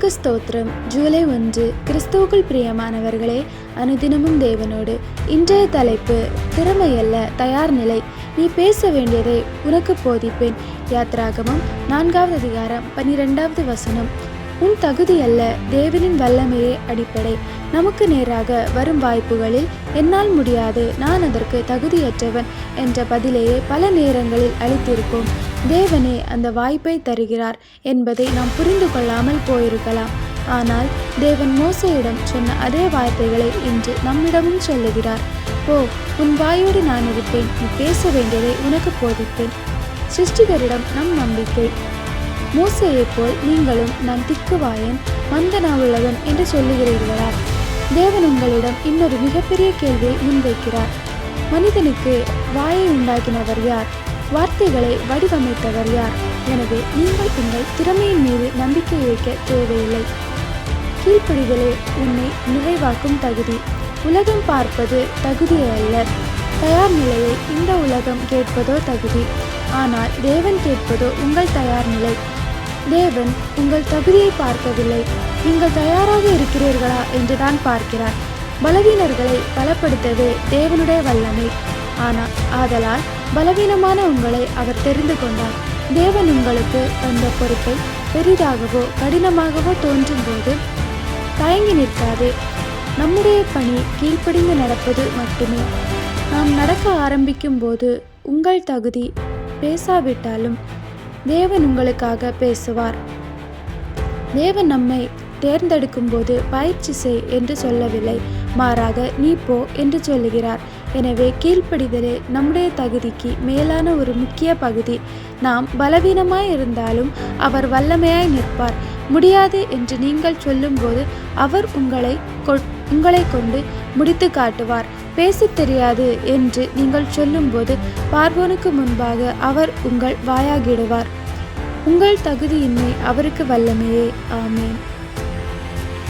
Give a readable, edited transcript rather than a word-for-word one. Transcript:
கர்த்தருக்கு ஸ்தோத்திரம். ஜூலை 1. கிறிஸ்துவுக்குள் பிரியமானவர்களே, அனுதினமும் தேவனோடு. இன்றைய தலைப்பு, திறமையல்ல, தயார் நிலை. நீ பேச வேண்டியதை உனக்கு போதிப்பேன். யாத்ராகமம் 4வது அதிகாரம் 12வது வசனம். உன் தகுதி அல்ல, தேவனின் வல்லமையே அடிப்படை. நமக்கு நேராக வரும் வாய்ப்புகளில் என்னால் முடியாது, நான் அதற்கு தகுதியற்றவன் என்ற பதிலையே பல நேரங்களில் அளித்திருப்போம். தேவனே அந்த வாய்ப்பை தருகிறார் என்பதை நாம் புரிந்து கொள்ளாமல் போயிருக்கலாம். ஆனால் தேவன் மோசேயிடம் சொன்ன அதே வார்த்தைகளை இன்று நம்மிடமும் சொல்லுகிறார். ஓ, உன் வாயோடு நான் இருப்பேன், நீ பேச வேண்டியதை உனக்கு போதிப்பேன். சிருஷ்டிகரிடம் நம் நம்பிக்கை. மோசேயைப் போல் நீங்களும் நான் திக்குவாயன், மந்த நாவுள்ளவன் என்று சொல்லுகிறீர்களா? தேவன் உங்களிடம் இன்னொரு மிகப்பெரிய கேள்வியை முன்வைக்கிறார். மனிதனுக்கு வாயை உண்டாக்கினவர் யார்? வார்த்தைகளை வடிவமைத்தவர் யார்? எனவே நீங்கள் உங்கள் திறமையின் மீது நம்பிக்கை வைக்க தேவையில்லை. கீழ்ப்படிதலே உன்னை நிறைவாக்கும் தகுதி. உலகம் பார்ப்பது தகுதியை அல்ல, தயார் நிலையை. இந்த உலகம் கேட்பதோ தகுதி, ஆனால் தேவன் கேட்பதோ உங்கள் தயார் நிலை. தேவன் உங்கள் தகுதியை பார்க்கவில்லை, நீங்கள் தயாராக இருக்கிறீர்களா என்றுதான் பார்க்கிறார். பலவீனர்களை பலப்படுத்தவே தேவனுடைய வல்லமை. ஆனால் ஆதலால் பலவீனமான உங்களை அவர் தெரிந்து கொண்டார். தேவன் உங்களுக்கு அந்த பொறுப்பை பெரிதாகவோ கடினமாகவோ தோன்றும் போது தயங்கி நிற்காதே. நம்முடைய பணி கீழ்ப்படிந்து நடப்பது மட்டுமே. நாம் நடக்க ஆரம்பிக்கும் போது உங்கள் தகுதி பேசாவிட்டாலும் தேவன் உங்களுக்காக பேசுவார். தேவன் நம்மை தேர்ந்தெடுக்கும் போது பயிற்சி செய் என்று சொல்லவில்லை, மாறாக நீ போ என்று சொல்லுகிறார். எனவே கீழ்ப்படிதலே நம்முடைய தகுதிக்கு மேலான ஒரு முக்கிய பகுதி. நாம் பலவீனமாய் இருந்தாலும் அவர் வல்லமையாய் நிற்பார். முடியாது என்று நீங்கள் சொல்லும்போது அவர் உங்களை கொண்டு முடித்து காட்டுவார். பேசத் தெரியாது என்று நீங்கள் சொல்லும்போது பார்வோனுக்கு முன்பாக அவர் உங்கள் வாயாகிடுவார். உங்கள் தகுதியின்மை அவருக்கு வல்லமையே. ஆமென்.